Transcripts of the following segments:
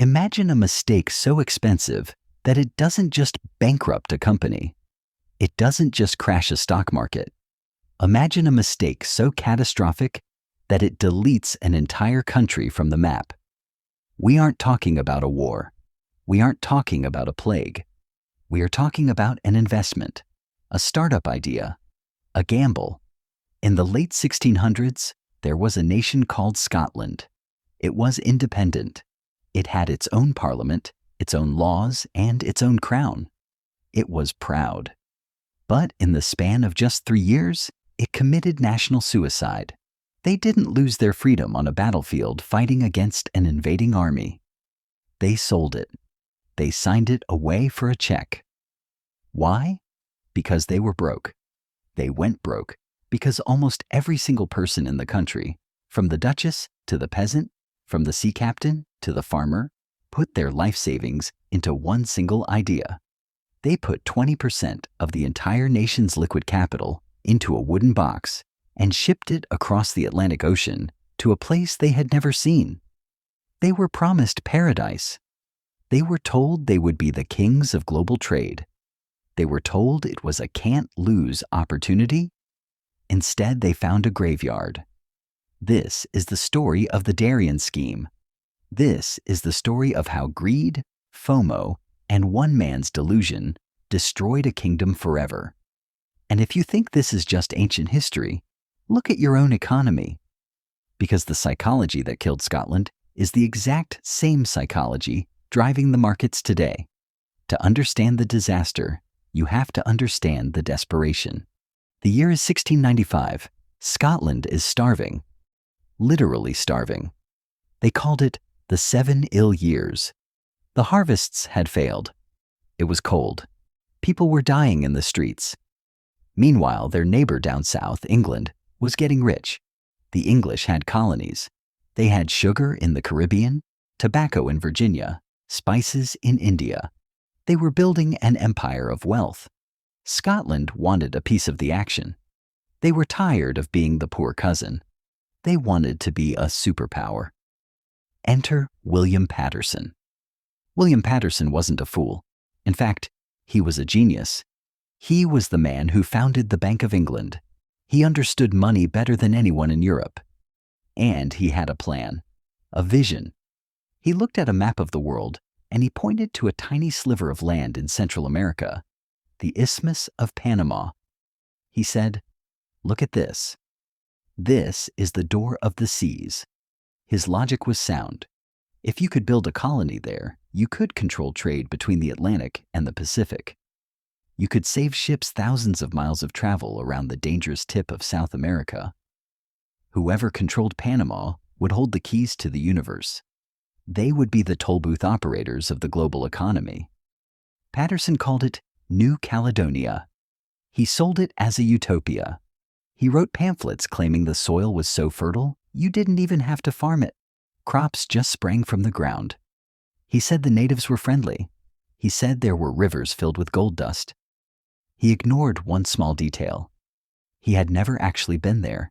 Imagine a mistake so expensive that it doesn't just bankrupt a company. It doesn't just crash a stock market. Imagine a mistake so catastrophic that it deletes an entire country from the map. We aren't talking about a war. We aren't talking about a plague. We are talking about an investment, a startup idea, a gamble. In the late 1600s, there was a nation called Scotland. It was independent. It had its own parliament, its own laws, and its own crown. It was proud. But in the span of just 3 years, it committed national suicide. They didn't lose their freedom on a battlefield fighting against an invading army. They sold it. They signed it away for a check. Why? Because they were broke. They went broke because almost every single person in the country, from the duchess to the peasant, from the sea captain to the farmer, put their life savings into one single idea. They put 20% of the entire nation's liquid capital into a wooden box and shipped it across the Atlantic Ocean to a place they had never seen. They were promised paradise. They were told they would be the kings of global trade. They were told it was a can't-lose opportunity. Instead, they found a graveyard. This is the story of the Darien Scheme. This is the story of how greed, FOMO, and one man's delusion destroyed a kingdom forever. And if you think this is just ancient history, look at your own economy. Because the psychology that killed Scotland is the exact same psychology driving the markets today. To understand the disaster, you have to understand the desperation. The year is 1695. Scotland is starving. Literally starving. They called it the 7 ill years. The harvests had failed. It was cold. People were dying in the streets. Meanwhile, their neighbor down south, England, was getting rich. The English had colonies. They had sugar in the Caribbean, tobacco in Virginia, spices in India. They were building an empire of wealth. Scotland wanted a piece of the action. They were tired of being the poor cousin. They wanted to be a superpower. Enter William Paterson. William Paterson wasn't a fool. In fact, he was a genius. He was the man who founded the Bank of England. He understood money better than anyone in Europe. And he had a plan, a vision. He looked at a map of the world and he pointed to a tiny sliver of land in Central America, the Isthmus of Panama. He said, "Look at this. This is the door of the seas." His logic was sound. If you could build a colony there, you could control trade between the Atlantic and the Pacific. You could save ships thousands of miles of travel around the dangerous tip of South America. Whoever controlled Panama would hold the keys to the universe. They would be the toll booth operators of the global economy. Paterson called it New Caledonia. He sold it as a utopia. He wrote pamphlets claiming the soil was so fertile, you didn't even have to farm it. Crops just sprang from the ground. He said the natives were friendly. He said there were rivers filled with gold dust. He ignored one small detail. He had never actually been there.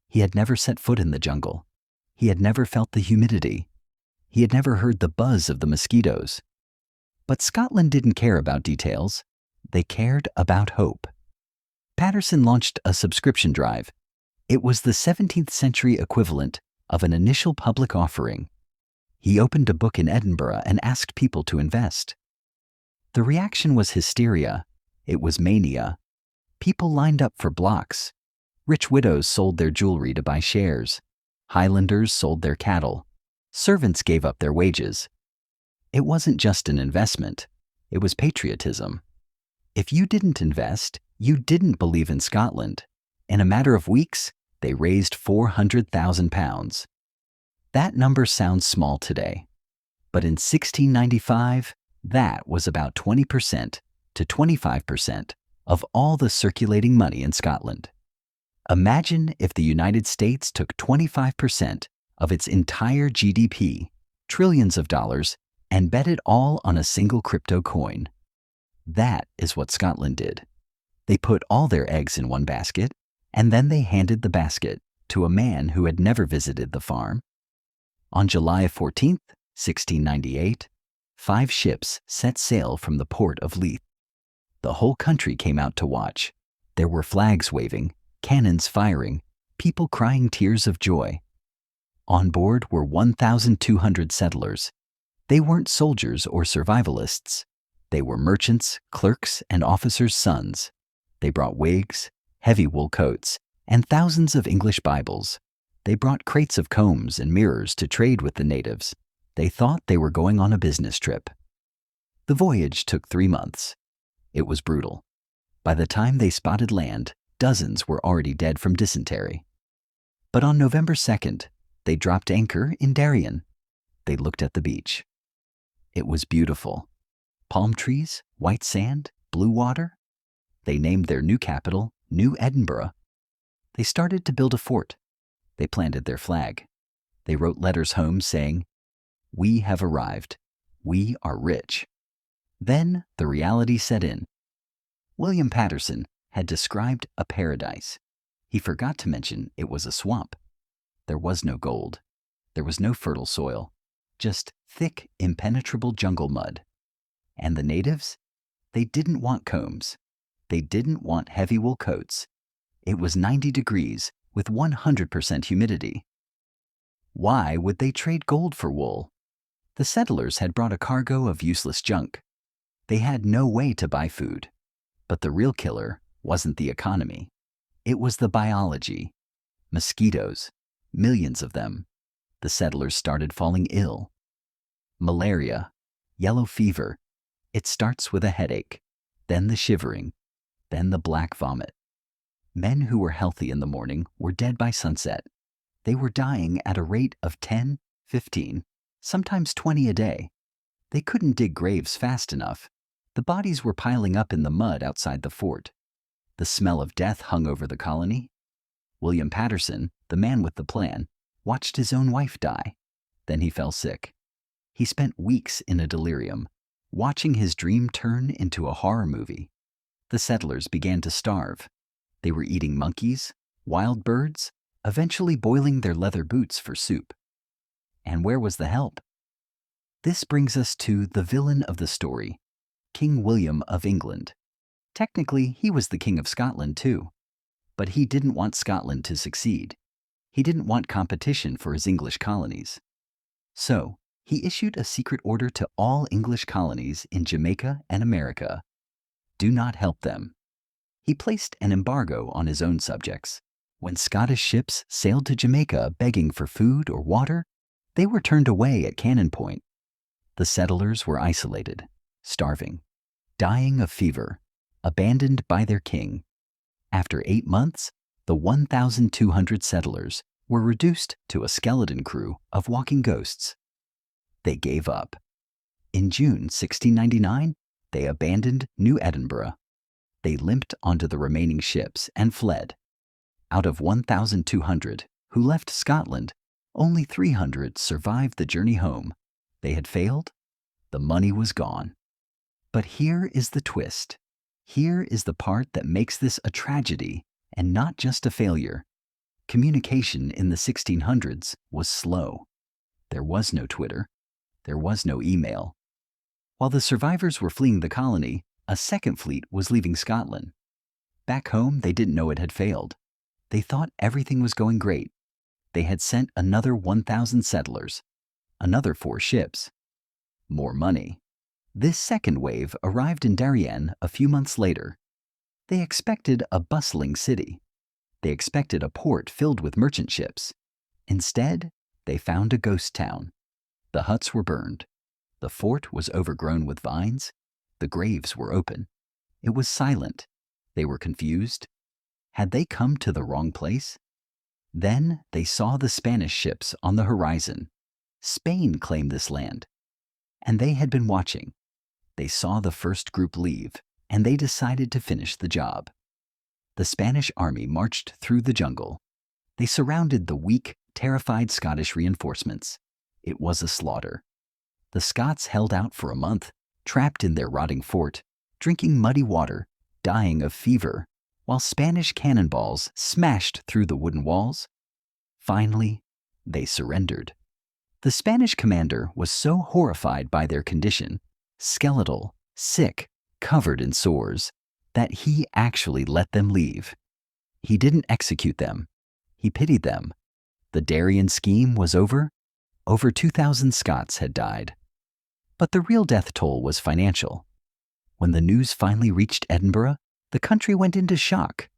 He had never set foot in the jungle. He had never felt the humidity. He had never heard the buzz of the mosquitoes. But Scotland didn't care about details. They cared about hope. Paterson launched a subscription drive. It was the 17th century equivalent of an initial public offering. He opened a book in Edinburgh and asked people to invest. The reaction was hysteria. It was mania. People lined up for blocks. Rich widows sold their jewelry to buy shares. Highlanders sold their cattle. Servants gave up their wages. It wasn't just an investment. It was patriotism. If you didn't invest, you didn't believe in Scotland. In a matter of weeks, they raised £400,000. That number sounds small today. But in 1695, that was about 20% to 25% of all the circulating money in Scotland. Imagine if the United States took 25% of its entire GDP, trillions of dollars, and bet it all on a single crypto coin. That is what Scotland did. They put all their eggs in one basket, and then they handed the basket to a man who had never visited the farm. On July 14, 1698, 5 ships set sail from the port of Leith. The whole country came out to watch. There were flags waving, cannons firing, people crying tears of joy. On board were 1,200 settlers. They weren't soldiers or survivalists. They were merchants, clerks, and officers' sons. They brought wigs, heavy wool coats, and thousands of English Bibles. They brought crates of combs and mirrors to trade with the natives. They thought they were going on a business trip. The voyage took 3 months. It was brutal. By the time they spotted land, dozens were already dead from dysentery. But on November 2nd, they dropped anchor in Darien. They looked at the beach. It was beautiful. Palm trees, white sand, blue water. They named their new capital New Edinburgh. They started to build a fort. They planted their flag. They wrote letters home saying, "We have arrived. We are rich." Then the reality set in. William Patterson had described a paradise. He forgot to mention it was a swamp. There was no gold. There was no fertile soil. Just thick, impenetrable jungle mud. And the natives? They didn't want combs. They didn't want heavy wool coats. It was 90 degrees with 100% humidity. Why would they trade gold for wool? The settlers had brought a cargo of useless junk. They had no way to buy food. But the real killer wasn't the economy. It was the biology. Mosquitoes. Millions of them. The settlers started falling ill. Malaria. Yellow fever. It starts with a headache, then the shivering, then the black vomit. Men who were healthy in the morning were dead by sunset. They were dying at a rate of 10, 15, sometimes 20 a day. They couldn't dig graves fast enough. The bodies were piling up in the mud outside the fort. The smell of death hung over the colony. William Patterson, the man with the plan, watched his own wife die. Then he fell sick. He spent weeks in a delirium, watching his dream turn into a horror movie. The settlers began to starve. They were eating monkeys, wild birds, eventually boiling their leather boots for soup. And where was the help? This brings us to the villain of the story, King William of England. Technically, he was the King of Scotland too, but he didn't want Scotland to succeed. He didn't want competition for his English colonies. So, he issued a secret order to all English colonies in Jamaica and America. Do not help them. He placed an embargo on his own subjects. When Scottish ships sailed to Jamaica begging for food or water, they were turned away at cannon point. The settlers were isolated, starving, dying of fever, abandoned by their king. After 8 months, the 1,200 settlers were reduced to a skeleton crew of walking ghosts. They gave up. In June 1699, they abandoned New Edinburgh. They limped onto the remaining ships and fled. Out of 1,200 who left Scotland, only 300 survived the journey home. They had failed. The money was gone. But here is the twist. Here is the part that makes this a tragedy and not just a failure. Communication in the 1600s was slow. There was no Twitter. There was no email. While the survivors were fleeing the colony, a second fleet was leaving Scotland. Back home, they didn't know it had failed. They thought everything was going great. They had sent another 1,000 settlers, another 4 ships, more money. This second wave arrived in Darien a few months later. They expected a bustling city. They expected a port filled with merchant ships. Instead, they found a ghost town. The huts were burned. The fort was overgrown with vines. The graves were open. It was silent. They were confused. Had they come to the wrong place? Then they saw the Spanish ships on the horizon. Spain claimed this land. And they had been watching. They saw the first group leave, and they decided to finish the job. The Spanish army marched through the jungle. They surrounded the weak, terrified Scottish reinforcements. It was a slaughter. The Scots held out for a month, trapped in their rotting fort, drinking muddy water, dying of fever, while Spanish cannonballs smashed through the wooden walls. Finally, they surrendered. The Spanish commander was so horrified by their condition, skeletal, sick, covered in sores, that he actually let them leave. He didn't execute them. He pitied them. The Darien Scheme was over. Over 2,000 Scots had died. But the real death toll was financial. When the news finally reached Edinburgh, the country went into shock.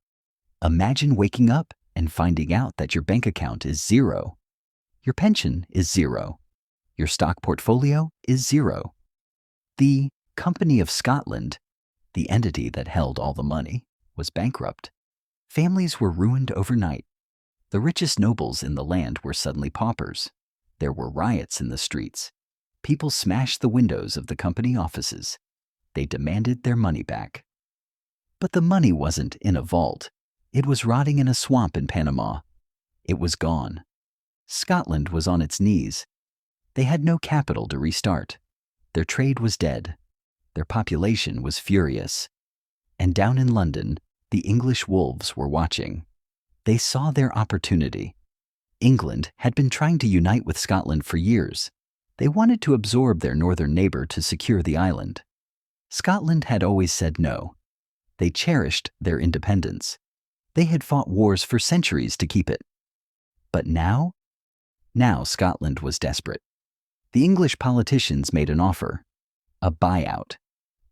Imagine waking up and finding out that your bank account is zero. Your pension is zero. Your stock portfolio is zero. The Company of Scotland, the entity that held all the money, was bankrupt. Families were ruined overnight. The richest nobles in the land were suddenly paupers. There were riots in the streets. People smashed the windows of the company offices. They demanded their money back. But the money wasn't in a vault. It was rotting in a swamp in Panama. It was gone. Scotland was on its knees. They had no capital to restart. Their trade was dead. Their population was furious. And down in London, the English wolves were watching. They saw their opportunity. England had been trying to unite with Scotland for years. They wanted to absorb their northern neighbor to secure the island. Scotland had always said no. They cherished their independence. They had fought wars for centuries to keep it. But now Scotland was desperate. The English politicians made an offer, a buyout.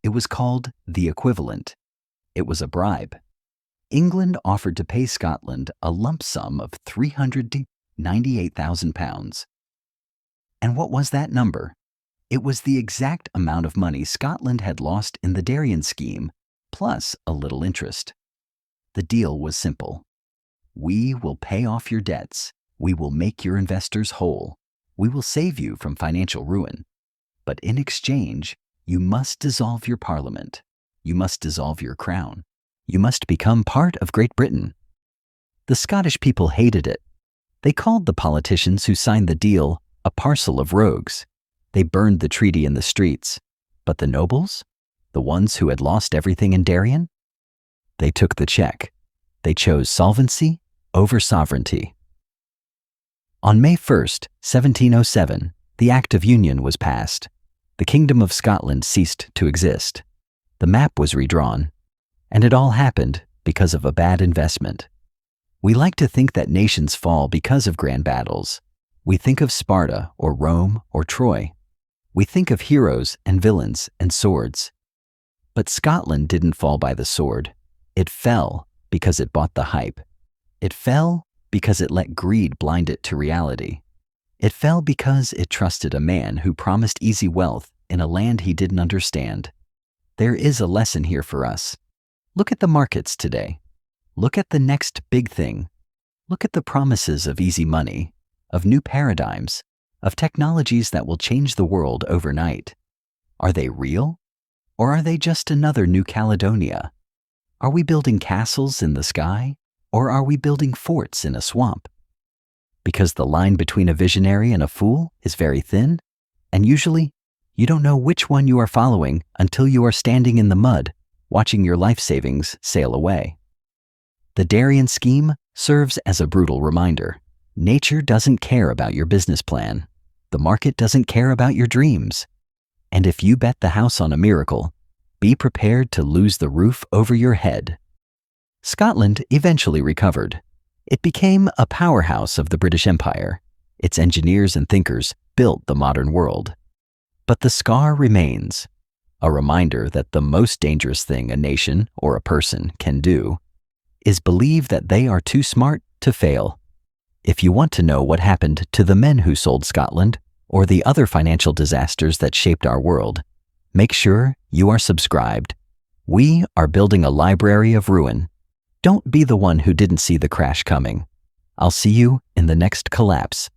It was called the equivalent. It was a bribe. England offered to pay Scotland a lump sum of £398,000. And what was that number? It was the exact amount of money Scotland had lost in the Darien Scheme, plus a little interest. The deal was simple. We will pay off your debts. We will make your investors whole. We will save you from financial ruin. But in exchange, you must dissolve your parliament. You must dissolve your crown. You must become part of Great Britain. The Scottish people hated it. They called the politicians who signed the deal a parcel of rogues. They burned the treaty in the streets. But the nobles, the ones who had lost everything in Darien, they took the check. They chose solvency over sovereignty. On May 1st, 1707, the Act of Union was passed. The Kingdom of Scotland ceased to exist. The map was redrawn. And it all happened because of a bad investment. We like to think that nations fall because of grand battles. We think of Sparta or Rome or Troy. We think of heroes and villains and swords. But Scotland didn't fall by the sword. It fell because it bought the hype. It fell because it let greed blind it to reality. It fell because it trusted a man who promised easy wealth in a land he didn't understand. There is a lesson here for us. Look at the markets today. Look at the next big thing. Look at the promises of easy money, of new paradigms, of technologies that will change the world overnight. Are they real? Or are they just another New Caledonia? Are we building castles in the sky? Or are we building forts in a swamp? Because the line between a visionary and a fool is very thin, and usually you don't know which one you are following until you are standing in the mud, watching your life savings sail away. The Darien Scheme serves as a brutal reminder. Nature doesn't care about your business plan. The market doesn't care about your dreams. And if you bet the house on a miracle, be prepared to lose the roof over your head. Scotland eventually recovered. It became a powerhouse of the British Empire. Its engineers and thinkers built the modern world. But the scar remains. A reminder that the most dangerous thing a nation or a person can do is believe that they are too smart to fail. If you want to know what happened to the men who sold Scotland or the other financial disasters that shaped our world, make sure you are subscribed. We are building a library of ruin. Don't be the one who didn't see the crash coming. I'll see you in the next collapse.